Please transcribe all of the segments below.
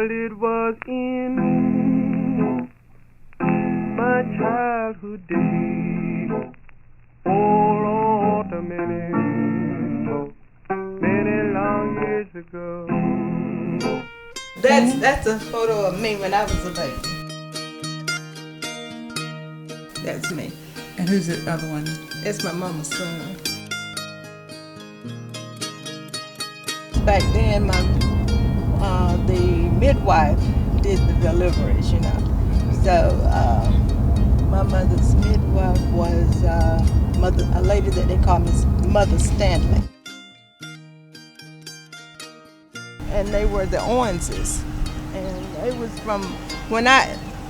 Well, it was in my childhood days, oh Lord, many long years ago. That's a photo of me when I was a baby. That's me. And who's the other one? It's my mama's son. Back then, the midwife did the deliveries, you know. So my mother's midwife was a lady that they call Mother Stanley. And they were the Owenses. And it was from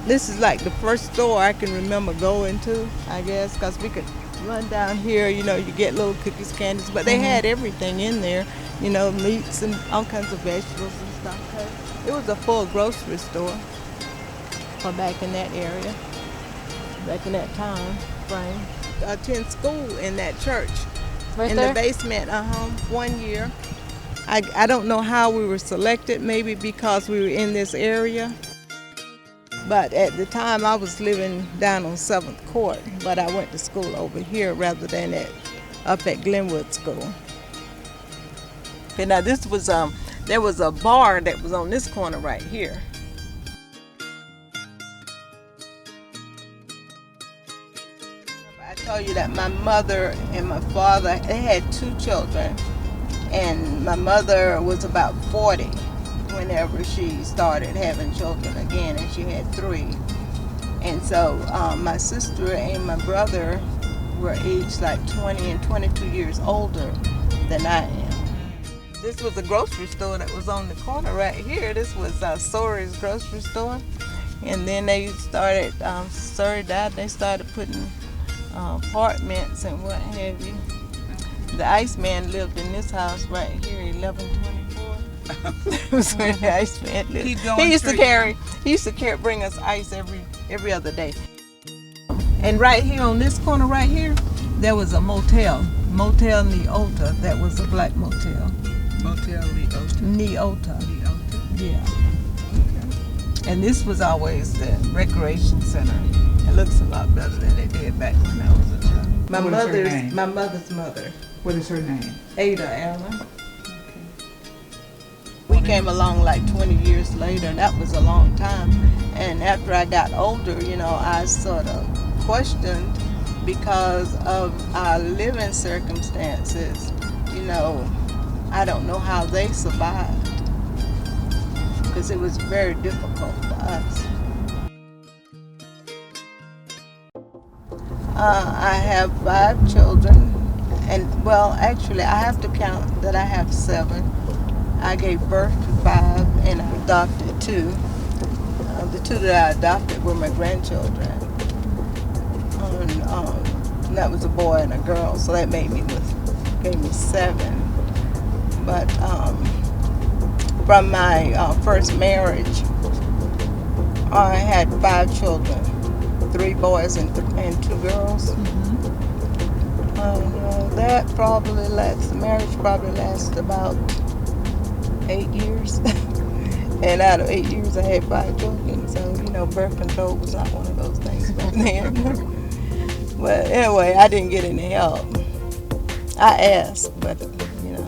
this is like the first store I can remember going to, I guess, because we could run down here, you know, you get little cookies, candies, but they had everything in there, you know, meats and all kinds of vegetables and stuff. It was a full grocery store for back in that area, back in that time frame. I attended school in that church, Right in there? the basement, 1 year. I don't know how we were selected, maybe because we were in this area. But at the time, I was living down on 7th Court, but I went to school over here rather than up at Glenwood School. Okay, now this was, there was a bar that was on this corner right here. I told you that my mother and my father, they had 2 children, and my mother was about 40. Whenever she started having children again, and she had 3. And so my sister and my brother were aged like 20 and 22 years older than I am. This was a grocery store that was on the corner right here. This was Sori's grocery store. And then they started, Sori died, they started putting apartments and what have you. The Iceman lived in this house right here, 1124. It was where the Iceman lived. He used to bring us ice every other day. And right here on this corner right here, there was a Motel Neota. That was a black motel. Motel Neota. Neota. Yeah. Okay. And this was always the recreation center. It looks a lot better than it did back when I was a child. What is her name? My mother's mother. What is her name? Ada Allen. We came along like 20 years later, and that was a long time. And after I got older, you know, I sort of questioned because of our living circumstances. You know, I don't know how they survived because it was very difficult for us. I have 5 children, and well, actually, I have to count that I have 7. I gave birth to 5 and I adopted 2. The 2 that I adopted were my grandchildren. And that was a boy and a girl, so that gave me 7. But from my first marriage, I had 5 children, 3 boys and 2 girls. That probably the marriage probably lasted about 8 years. And out of 8 years, I had 5 children. So, you know, birth control was not one of those things back then. But anyway, I didn't get any help. I asked, but, you know,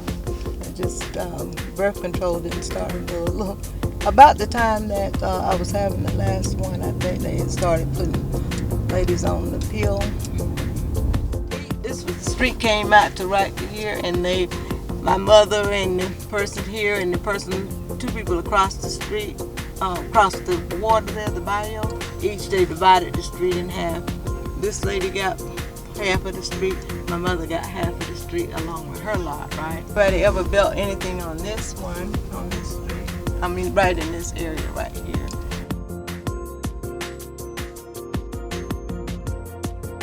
birth control didn't start until about the time that I was having the last one. I think they had started putting ladies on the pill. The street came out to right here, and my mother and the person here and the person, 2 people across the street, across the water there, the bayou, each they divided the street in half. This lady got half of the street, my mother got half of the street along with her lot, right? Nobody ever built anything on this street. I mean, right in this area right here.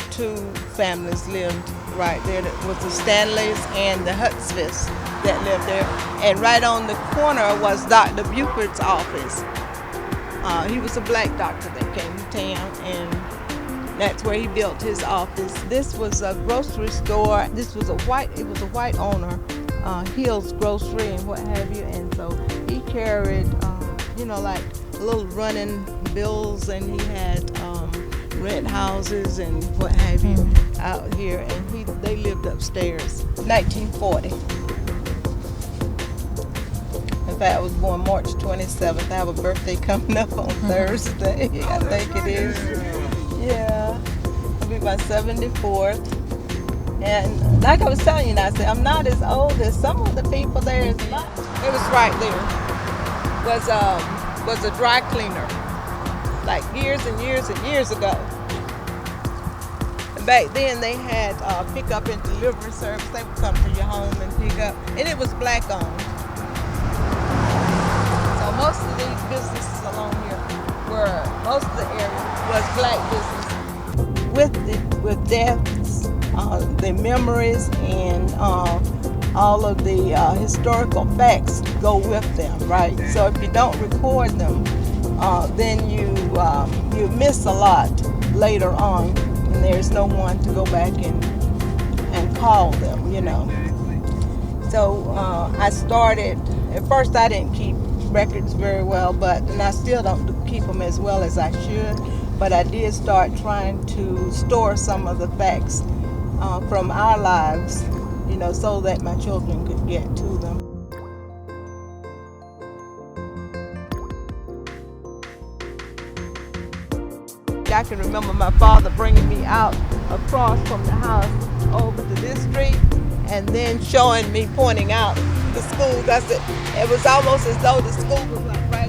2 families lived right there. That was the Stanleys and the Hutsviths that lived there. And right on the corner was Dr. Buford's office. He was a black doctor that came to town, and that's where he built his office. This was a grocery store. It was a white owner, Hill's Grocery and what have you. And so he carried like little running bills, and he had rent houses and what have you out here, and they lived upstairs. 1940. In fact, I was born March 27th. I have a birthday coming up on Thursday. I think it is. Yeah. It'll be my 74th. And like I was telling you, I said, I'm not as old as some of the people there. It was right there. Was a dry cleaner. Like years and years and years ago. And back then they had pick up and delivery service. They would come to your home and pick up. And it was black owned. Most of these businesses along here most of the area was black business. With deaths, the memories and all of the historical facts go with them, right? So if you don't record them, then you miss a lot later on, and there's no one to go back and call them, So I started, at first I didn't keep records very well, and I still don't keep them as well as I should, but I did start trying to store some of the facts from our lives, so that my children could get to them. I can remember my father bringing me out across from the house over to this street, and then pointing out the school. It was almost as though the school was like right